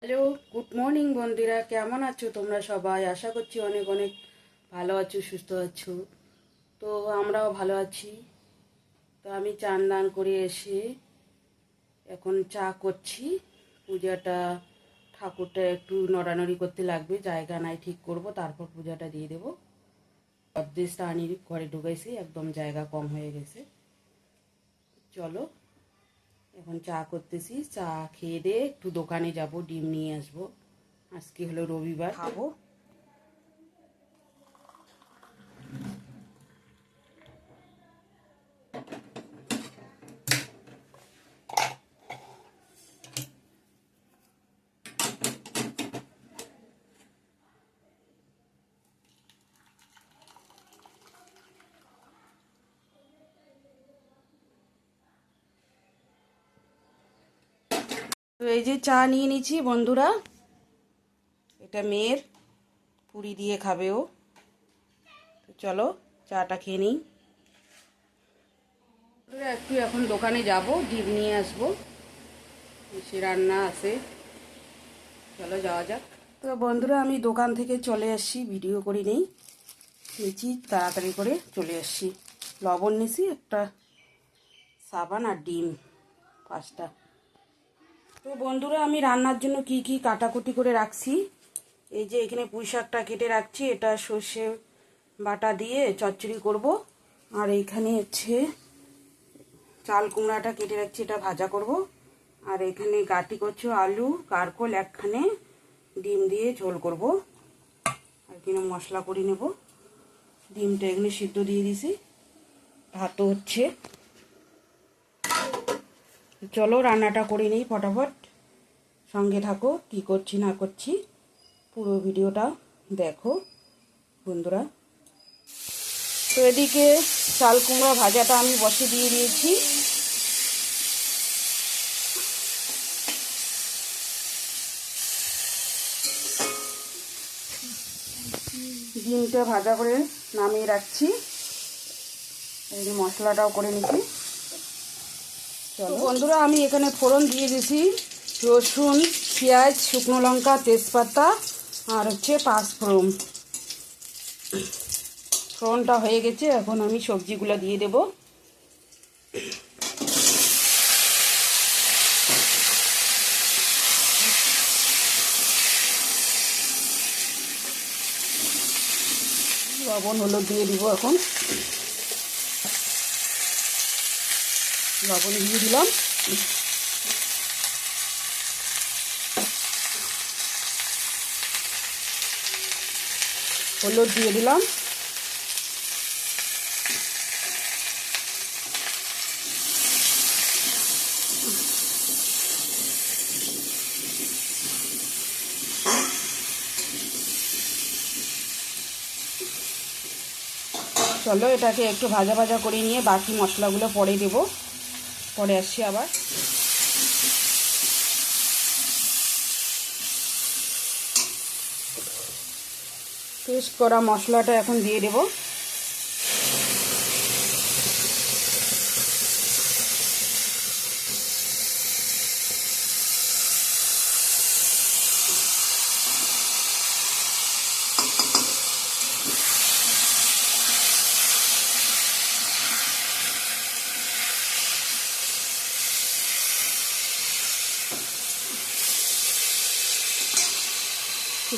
Hello, good morning বন্ধুরা, কেমন আছো তোমরা সবাই? আশা করছি অনেক অনেক ভালো আছো, সুস্থ আছো। তো আমরাও ভালো আছি। তো আমি চান দান করে এসে এখন চা করছি। পূজাটা, ঠাকুরটা একটু নড়ানড়ি করতে লাগবে, জায়গা নাই, ঠিক করব, তারপর পূজাটা দিয়ে দেবো। অর্ধেকটা আনি ঘরে ঢুকাইছি, একদম জায়গা কম হয়ে গেছে। চলো এখন চা করতেছি। চা খেয়ে দিয়ে একটু দোকানে যাব, ডিম নিয়ে আসবো। আজকে হলো রবিবার, খাবো। তো এই যে চা নিয়ে নিচ্ছি বন্ধুরা, এটা মেয়ের, পুরি দিয়ে খাবে ও। তো চলো চাটা খেয়ে নিই। একটু এখন দোকানে যাব, ডিম নিয়ে আসবো, সে রান্না আছে। চলো যাওয়া যাক। তো বন্ধুরা আমি দোকান থেকে চলে আসছি, ভিডিও করি নেই, নিচ্ছি তাড়াতাড়ি করে চলে আসছি। লবণ নিছি, একটা সাবান আর ডিম 5টা। তো বন্ধুরা আমি রান্নার জন্য কি কি কাটাকুটি করে রাখছি, এই যে এখানে পুঁই শাকটা কেটে রাখছি, এটা সর্ষে বাটা দিয়ে চচ্চড়ি করব। আর এইখানে হচ্ছে চাল কুমড়াটা কেটে রাখছি, এটা ভাজা করব। আর এখানে গাটি কচু, আলু, কারকোল একখানে, ডিম দিয়ে ঝোল করব। আর এখানে মশলা করে নেব। ডিমটা এখানে সিদ্ধ দিয়ে দিছি, ভাতও হচ্ছে। চলো রান্নাটা করে নিই ফটাফট, সঙ্গে থাকো, কি করছি না করছি পুরো ভিডিওটা দেখো বন্ধুরা। তো এদিকে চাল কুমড়া ভাজাটা আমি বসে দিয়ে দিয়েছি। ডিমটা ভাজা করে নামিয়ে রাখছি, এই যে মশলাটাও করে নিচ্ছি। চলো বন্ধুরা আমি এখানে ফোড়ন দিয়ে দিয়েছি, রসুন, পেঁয়াজ, শুকনো লঙ্কা, তেজপাতা আর হচ্ছে পাঁচফোড়ন। ফোড়নটা হয়ে গেছে, এখন আমি সবজিগুলো দিয়ে দেব। লবণ হলুদ দিয়ে দিব, এখন লবণ দিয়ে দিলাম। হলুদ দিয়ে দিলাম। চলো এটাকে একটু ভাজা ভাজা করে নিয়ে বাকি মশলাগুলো পরে দেব, পরে আসছি আবার। পেস্ট করা মশলাটা এখন দিয়ে দেব।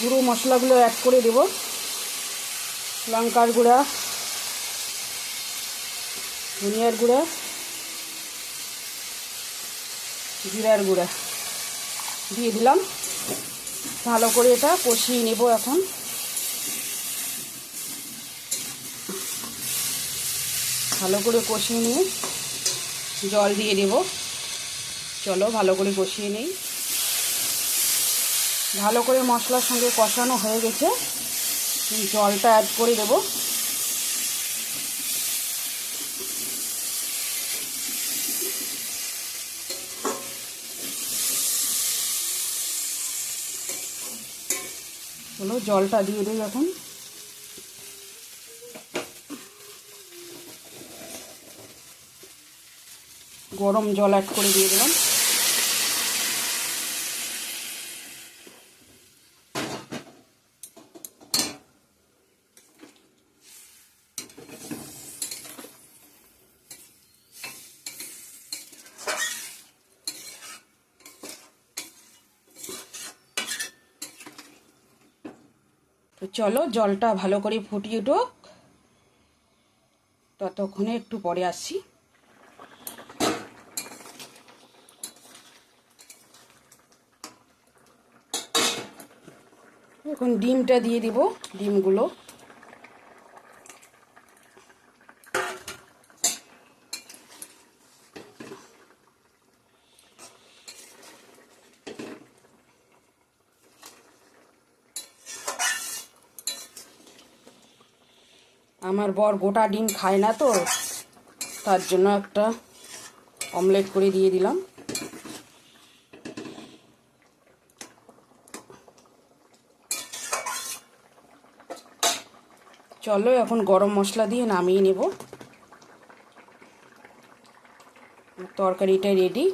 গুঁড়ো মশলাগুলো অ্যাড করে দেব, লঙ্কার গুঁড়া, ধনিয়ার গুঁড়া, জিরার গুঁড়া দিয়ে দিলাম। ভালো করে এটা কষিয়ে নেব। এখন ভালো করে কষিয়ে নিয়ে জল দিয়ে দেব। চলো ভালো করে কষিয়ে নেই। ভালো করে মশলার সঙ্গে কষানো হয়ে গেছে, জলটা অ্যাড করে দেব। চলো জলটা দিয়ে দেব। এখন গরম জল অ্যাড করে দিয়ে দিলাম। চলো জলটা ভালো করে ফুটিয়ে উঠুক, ততক্ষণে একটু পরে আসছি। এখন ডিমটা দিয়ে দিব, ডিমগুলো আমার বর গোটা ডিম খায় না, তো তার জন্য একটা অমলেট করে দিয়ে দিলাম। চলো এখন গরম মশলা দিয়ে নামিয়ে নেব। তরকারিটা রেডি।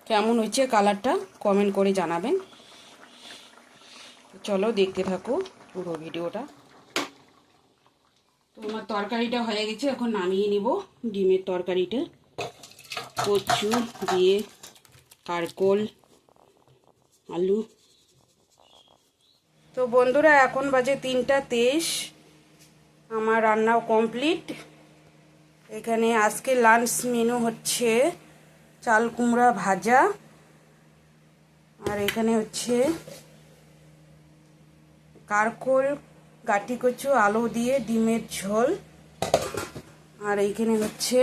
কেমন হয়েছে কালারটা কমেন্ট করে জানাবেন। চলো দেখতে থাকো পুরো ভিডিওটা। তো আমার তরকারিটা হয়ে গেছে, এখন নামিয়ে নেব ডিমের তরকারিটা। কচু দিয়ে কারকোল আলু। তো বন্ধুরা এখন বাজে 3টা 23, আমার রান্নাও কমপ্লিট। এখানে আজকে লাঞ্চ মেনু হচ্ছে চাল কুমড়া ভাজা, আর এখানে হচ্ছে কারকোল গাটি কচু আলু দিয়ে ডিমের ঝোল, আর এইখানে হচ্ছে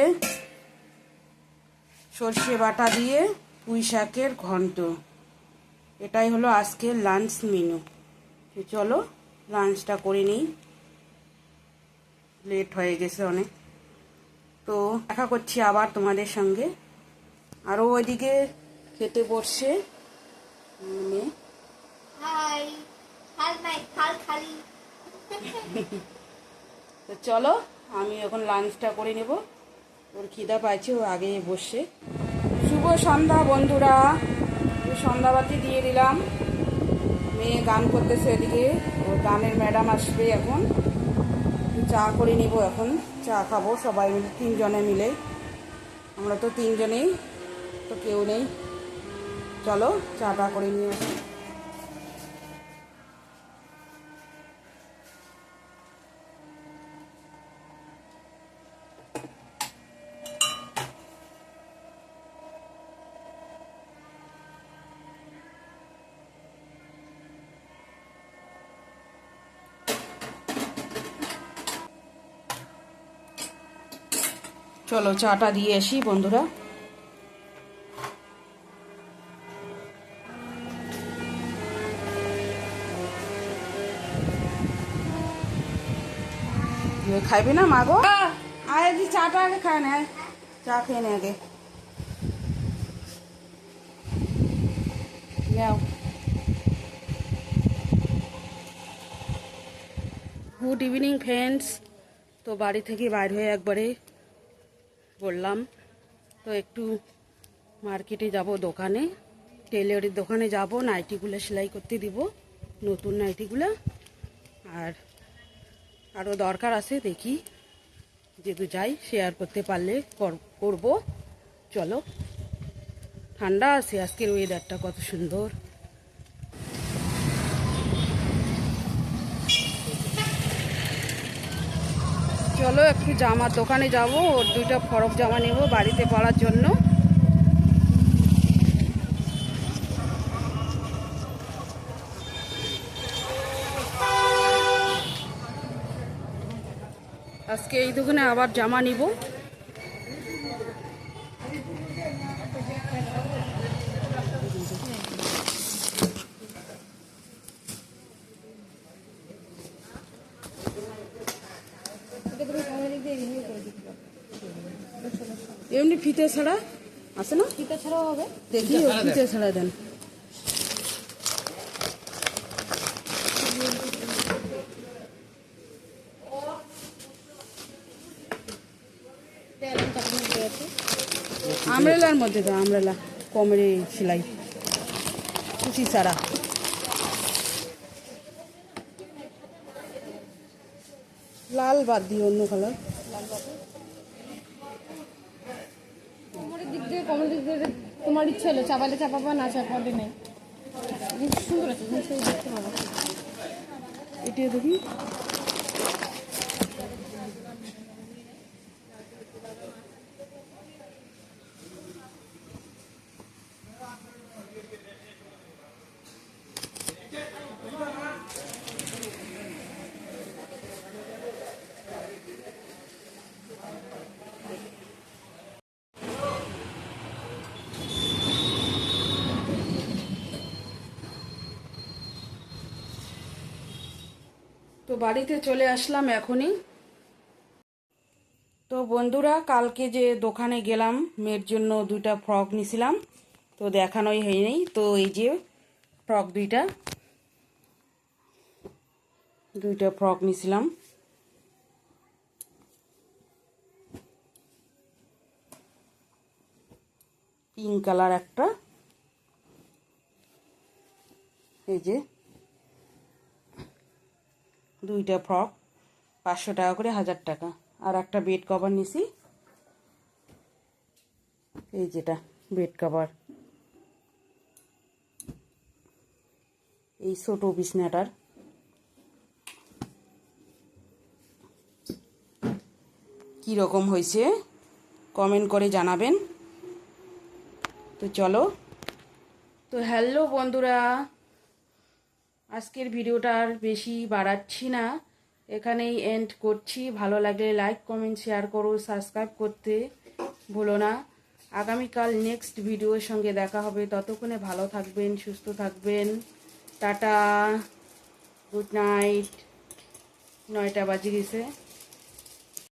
সর্ষে বাটা দিয়ে পুঁই শাকের ঘন্ট। এটাই হলো আজকের লাঞ্চ মেনু। তো চলো লাঞ্চটা করে নিই, লেট হয়ে গেছে অনেক। তো দেখা করছি আবার তোমাদের সঙ্গে। আরও ওইদিকে খেতে বসছে মেয়ে। তো চলো আমি এখন লাঞ্চটা করে নেব, ওর খিদা পাইছে, ও আগে বসছে। শুভ সন্ধ্যা বন্ধুরা, সন্ধ্যাবাতি দিয়ে দিলাম। মেয়ে গান করতেছে এদিকে, ওর গানের ম্যাডাম আসবে এখন। চা করে নিব, এখন চা খাবো সবাই মিলে, 3জনে মিলে। আমরা তো 3জনেই, তো কেউ নেই। চলো চাটা করে নিয়ে আসি। চলো চাটা দিয়ে আসি বন্ধুরা। খাইবি না মা গো? আয় কি চাটা আগে খায় না, চা খেয়ে নে আগে। নাও। Good evening friends. তো বাড়ি থেকে বাইর হয়ে একবারে বললাম তো একটু মার্কেটে যাব, দোকানে টেলারের দোকানে যাব, নাইটিগুলো সেলাই করতে দিব, নতুন নাইটিগুলো। আর আরও দরকার আছে, দেখি যেহেতু যাই শেয়ার করতে পারলে করব। চলো, ঠান্ডা আছে আজকের ওয়েদারটা কত সুন্দর। চলো একটু জামার দোকানে যাব, ওর 2টা ফরক জামা নেব বাড়িতে পরার জন্য। আজকে এই দোকানে আবার জামা নিব। এমনি ফিতে ছাড়া আছে না? ফিতে ছাড়াও হবে, দেখি ফিতে ছাড়া দেন। আমরেলার মধ্যে দাও, আমরেলা কমের সেলাই। কুচি ছাড়া। লাল বাদ দিয়ে অন্য কালার। কোমরের দিক দিয়ে তোমার ইচ্ছে হলো চাপালে চাপাবা, না চাপালে নেই। সুন্দর আছে, দেখতে পাবো। এটা দেখি। তো বাড়িতে চলে আসলাম এখনই। তো বন্ধুরা, কালকে যে দোকানে গেলাম মেয়ের জন্য 2টা ফ্রক নিছিলাম, তো দেখানোই হয়নি। তো এই যে ফ্রক 2টা ফ্রক নিছিলাম। পিঙ্ক কালার একটা, এই যে 2টা ফ্রক 500 টাকা করে, 1000 টাকা। আর একটা বেড কভার নিছি, এই যেটা বেড কভার, এই ছোট বিছনাটার। কি রকম হয়েছে কমেন্ট করে জানাবেন। তো চলো। তো হ্যালো বন্ধুরা, আজকের ভিডিওটা আর বেশি বাড়াচ্ছি না, এখানেই এন্ড করছি। ভালো লাগলে লাইক, কমেন্ট, শেয়ার করো, সাবস্ক্রাইব করতে ভুলো না। আগামীকাল নেক্সট ভিডিওর সঙ্গে দেখা হবে। ততক্ষণে ভালো থাকবেন, সুস্থ থাকবেন। Tata, good night. 9টা বাজে গেছে।